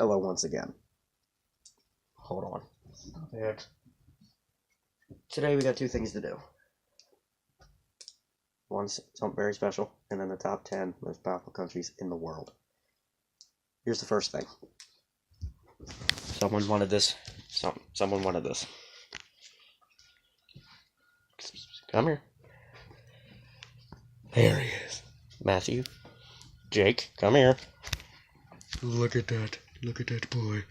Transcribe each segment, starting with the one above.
Hello once again. Hold on. Today we got two things to do. One's something very special, and then the top 10 most powerful countries in the world. Here's the first thing. Someone wanted this. Someone wanted this. Come here. There he is. Matthew. Jake, come here. Look at that. Look at that boy.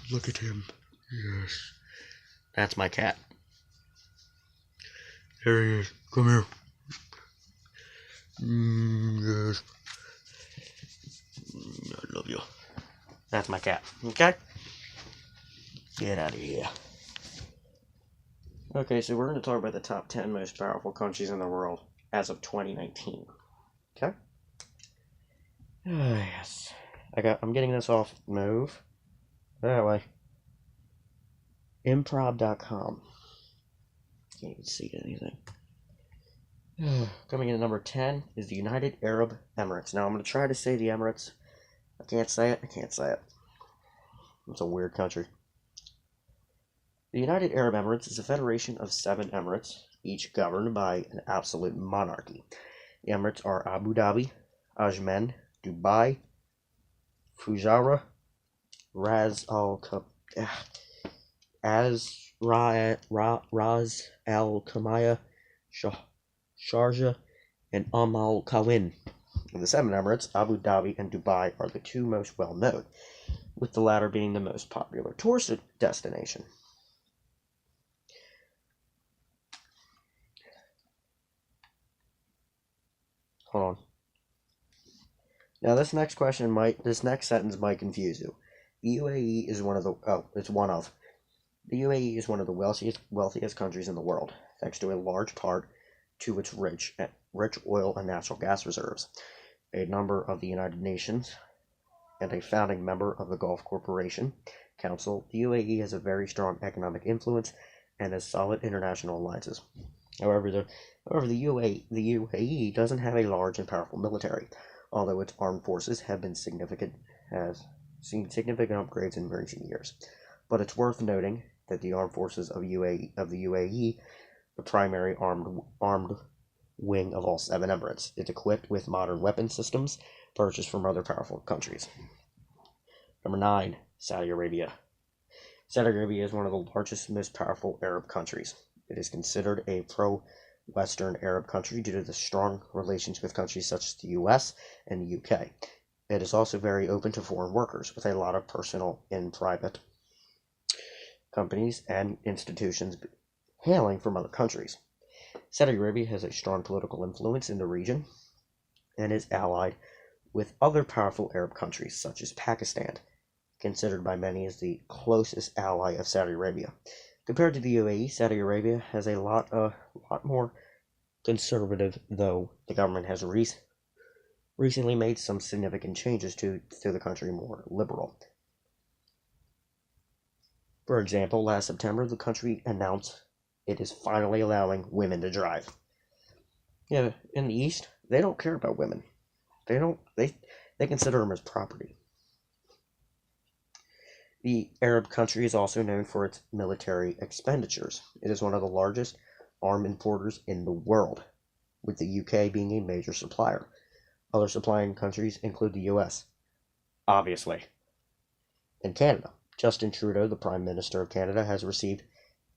Look at him. Yes. That's my cat. There he is. Come here. Yes. I love you. That's my cat. Okay? Get out of here. Okay, so we're going to talk about the top 10 most powerful countries in the world as of 2019. Okay? Yes. I'm getting this off Move. That way. Improv.com. Can't even see anything. Coming in at number 10 is the United Arab Emirates. Now I'm going to try to say the Emirates. I can't say it. It's a weird country. The United Arab Emirates is a federation of 7 emirates, each governed by an absolute monarchy. The emirates are Abu Dhabi, Ajman, Dubai, Fujairah, Ras Al Khaimah, Sharjah, and Al Quwain. Of the 7 emirates, Abu Dhabi and Dubai are the 2 most well known, with the latter being the most popular tourist destination. Hold on. Now this next sentence might confuse you. The UAE is one of the wealthiest countries in the world, thanks to a large part to its rich oil and natural gas reserves. A member of the United Nations and a founding member of the Gulf Cooperation Council, the UAE has a very strong economic influence and has solid international alliances. However, the UAE doesn't have a large and powerful military, although its armed forces have seen significant upgrades in recent years. But it's worth noting that the armed forces of the UAE, the primary armed wing of all 7 emirates, is equipped with modern weapon systems purchased from other powerful countries. Number 9, Saudi Arabia. Saudi Arabia is one of the largest and most powerful Arab countries. It is considered a pro-Western Arab country due to the strong relations with countries such as the US and the UK. It is also very open to foreign workers, with a lot of personal and private companies and institutions hailing from other countries. Saudi Arabia has a strong political influence in the region and is allied with other powerful Arab countries, such as Pakistan, considered by many as the closest ally of Saudi Arabia. Compared to the UAE, Saudi Arabia has a lot more conservative, though the government has recently made some significant changes to the country more liberal. For example, last September, the country announced it is finally allowing women to drive. Yeah, in the East, they don't care about women. They consider them as property. The Arab country is also known for its military expenditures. It is one of the largest arms importers in the world, with the UK being a major supplier. Other supplying countries include the US, obviously, and Canada. Justin Trudeau, the Prime Minister of Canada, has received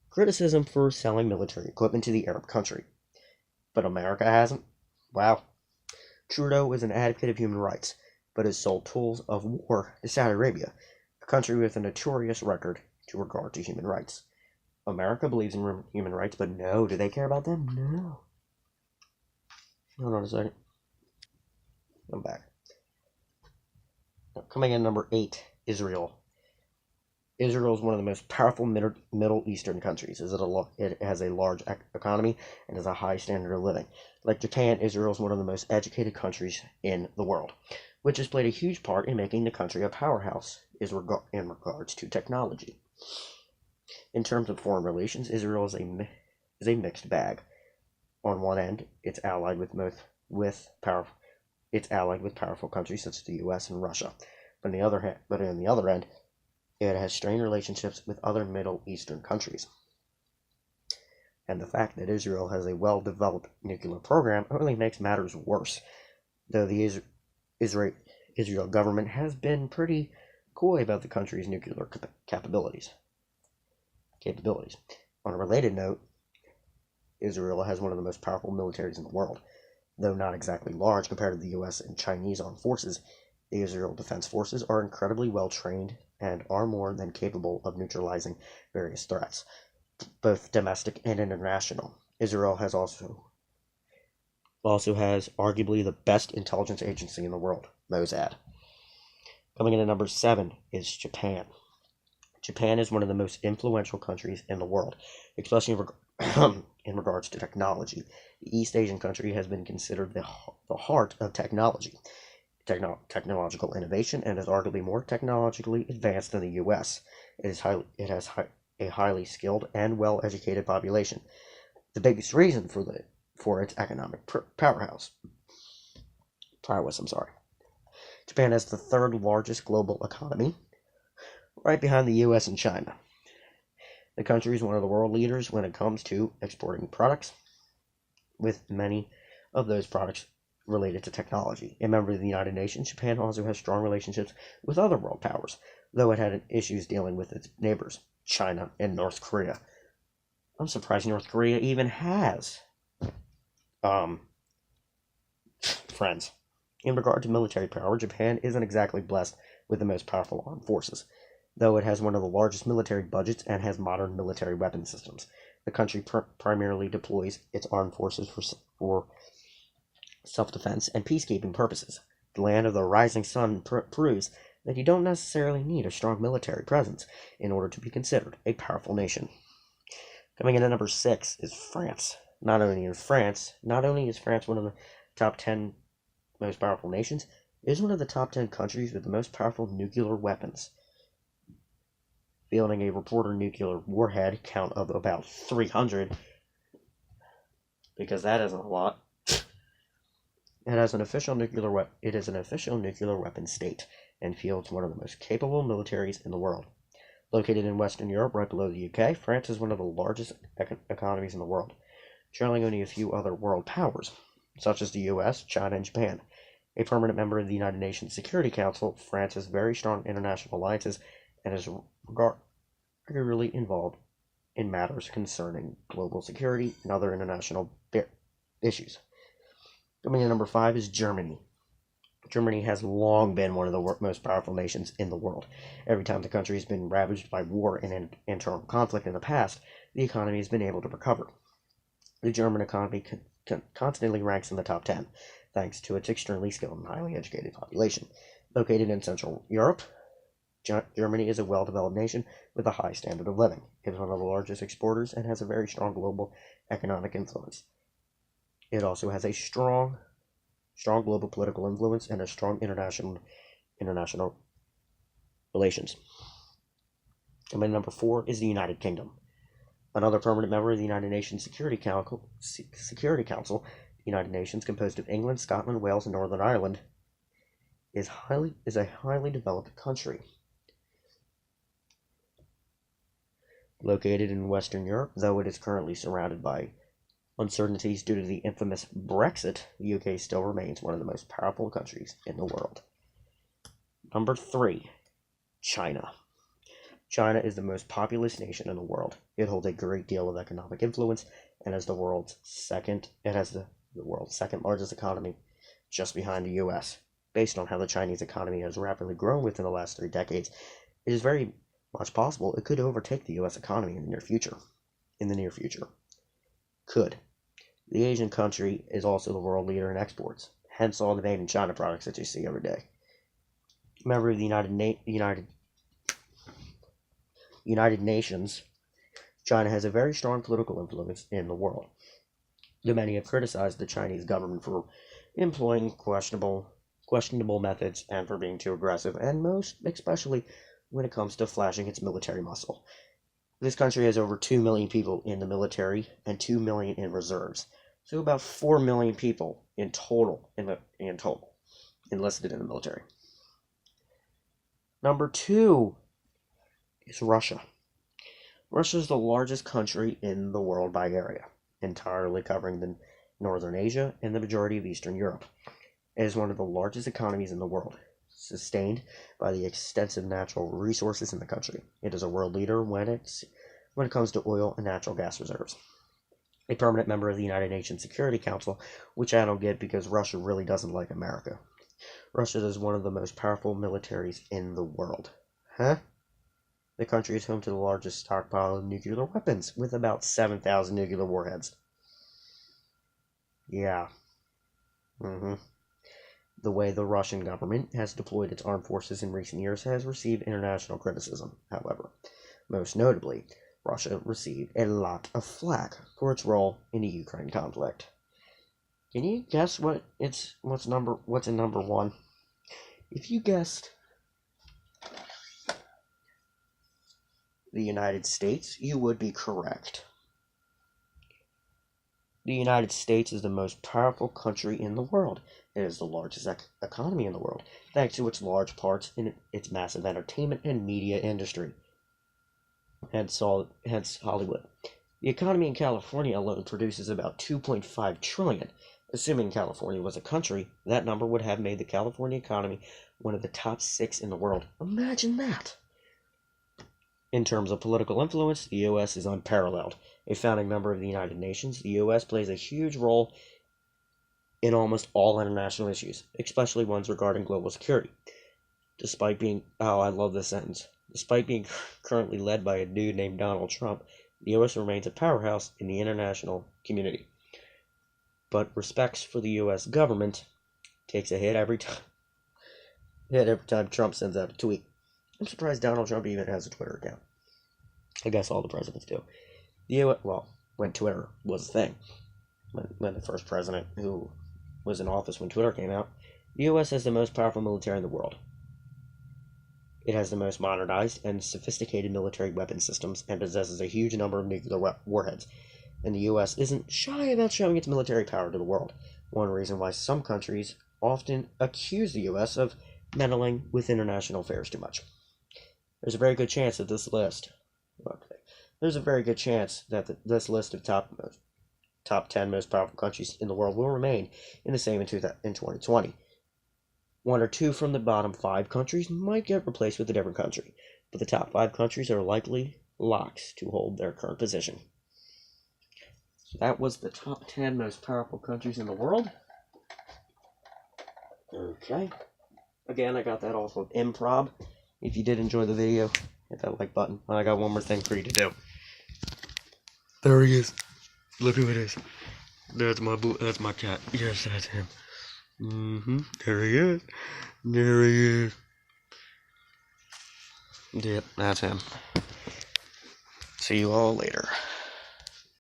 criticism for selling military equipment to the Arab country. But America hasn't? Wow. Trudeau is an advocate of human rights, but has sold tools of war to Saudi Arabia, a country with a notorious record to regard to human rights. America believes in human rights, but no, do they care about them? No. Hold on a second. I'm back. Coming in number 8, Israel. Israel is one of the most powerful Middle Eastern countries. It has a large economy and has a high standard of living. Like Japan, Israel is one of the most educated countries in the world, which has played a huge part in making the country a powerhouse in regards to technology. In terms of foreign relations, Israel is a mixed bag. On one end, it's allied with powerful countries such as the US and Russia. but on the other end, it has strained relationships with other Middle Eastern countries. And the fact that Israel has a well-developed nuclear program only makes matters worse, though the Israel government has been pretty coy about the country's nuclear capabilities. On a related note, Israel has one of the most powerful militaries in the world. Though not exactly large compared to the US and Chinese armed forces, the Israel Defense Forces are incredibly well trained and are more than capable of neutralizing various threats, both domestic and international. Israel has also has arguably the best intelligence agency in the world, Mossad. Coming in at number 7 is Japan. Japan is one of the most influential countries in the world, especially in regards to technology. The East Asian country has been considered the heart of technological innovation, and is arguably more technologically advanced than the U.S. It has a highly skilled and well-educated population. The biggest reason for its economic prowess. Japan has the third largest global economy, right behind the US and China. The country is one of the world leaders when it comes to exporting products, with many of those products related to technology. A member of the United Nations, Japan also has strong relationships with other world powers, though it had issues dealing with its neighbors, China and North Korea. I'm surprised North Korea even has friends. In regard to military power, Japan isn't exactly blessed with the most powerful armed forces, though it has one of the largest military budgets and has modern military weapon systems. The country primarily deploys its armed forces for self-defense and peacekeeping purposes. The land of the rising sun proves that you don't necessarily need a strong military presence in order to be considered a powerful nation. Coming in at number 6 is France. Not only is France one of the top 10 most powerful nations, it is one of the top 10 countries with the most powerful nuclear weapons, fielding a reported nuclear warhead count of about 300, because that isn't a lot. It is an official nuclear weapon state, and fields one of the most capable militaries in the world. Located in Western Europe, right below the UK, France is one of the largest economies in the world, trailing only a few other world powers, such as the US, China, and Japan. A permanent member of the United Nations Security Council, France has very strong international alliances and is regularly involved in matters concerning global security and other international issues. Coming in number 5 is Germany. Germany has long been one of the most powerful nations in the world. Every time the country has been ravaged by war and internal conflict in the past, the economy has been able to recover. The German economy constantly ranks in the top 10, thanks to its extremely skilled and highly educated population. Located in Central Europe, Germany is a well-developed nation with a high standard of living. It is one of the largest exporters and has a very strong global economic influence. It also has a strong global political influence and a strong international relations. And number 4 is the United Kingdom. Another permanent member of the United Nations Security Council, the United Nations, composed of England, Scotland, Wales, and Northern Ireland, is a highly developed country. Located in Western Europe, though it is currently surrounded by uncertainties due to the infamous Brexit, the UK still remains one of the most powerful countries in the world. Number 3, China. China is the most populous nation in the world. It holds a great deal of economic influence and has the world's second largest economy, just behind the US. Based on how the Chinese economy has rapidly grown within the last 3 decades, it is very much possible it could overtake the US economy in the near future. Could. The Asian country is also the world leader in exports, hence all the made in China products that you see every day. Member of the United Nations, China has a very strong political influence in the world. Though many have criticized the Chinese government for employing questionable methods and for being too aggressive, and most especially when it comes to flashing its military muscle. This country has over 2 million people in the military and 2 million in reserves, so about 4 million people in total enlisted in the military. Number 2 is Russia. Russia is the largest country in the world by area, entirely covering the northern Asia and the majority of Eastern Europe. It is one of the largest economies in the world, sustained by the extensive natural resources in the country. It is a world leader when it comes to oil and natural gas reserves. A permanent member of the United Nations Security Council, which I don't get because Russia really doesn't like America. Russia is one of the most powerful militaries in the world. Huh? The country is home to the largest stockpile of nuclear weapons, with about 7,000 nuclear warheads. Yeah. The way the Russian government has deployed its armed forces in recent years has received international criticism, however. Most notably, Russia received a lot of flack for its role in the Ukraine conflict. Can you guess what's in number 1? If you guessed the United States, you would be correct. The United States is the most powerful country in the world. It is the largest economy in the world, thanks to its large parts in its massive entertainment and media industry. Hence Hollywood. The economy in California alone produces about $2.5 trillion. Assuming California was a country, that number would have made the California economy one of the top 6 in the world. Imagine that! In terms of political influence, the U.S. is unparalleled. A founding member of the United Nations, the U.S. plays a huge role in almost all international issues, especially ones regarding global security. Despite being currently led by a dude named Donald Trump, the U.S. remains a powerhouse in the international community. But respects for the U.S. government takes a hit every time Trump sends out a tweet. I'm surprised Donald Trump even has a Twitter account. I guess all the presidents do. When Twitter was a thing, when the first president who was in office when Twitter came out, the U.S. has the most powerful military in the world. It has the most modernized and sophisticated military weapon systems and possesses a huge number of nuclear warheads. And the U.S. isn't shy about showing its military power to the world. One reason why some countries often accuse the U.S. of meddling with international affairs too much. There's a very good chance that this list of top 10 most powerful countries in the world will remain in the same in 2020. 1 or 2 from the bottom 5 countries might get replaced with a different country, but the top 5 countries are likely locks to hold their current position. So that was the top 10 most powerful countries in the world. Okay. Again, I got that off of improv. If you did enjoy the video, hit that like button. And I got one more thing for you to do. There he is. Look who it is. That's my cat. Yes, that's him. There he is. There he is. Yep, that's him. See you all later.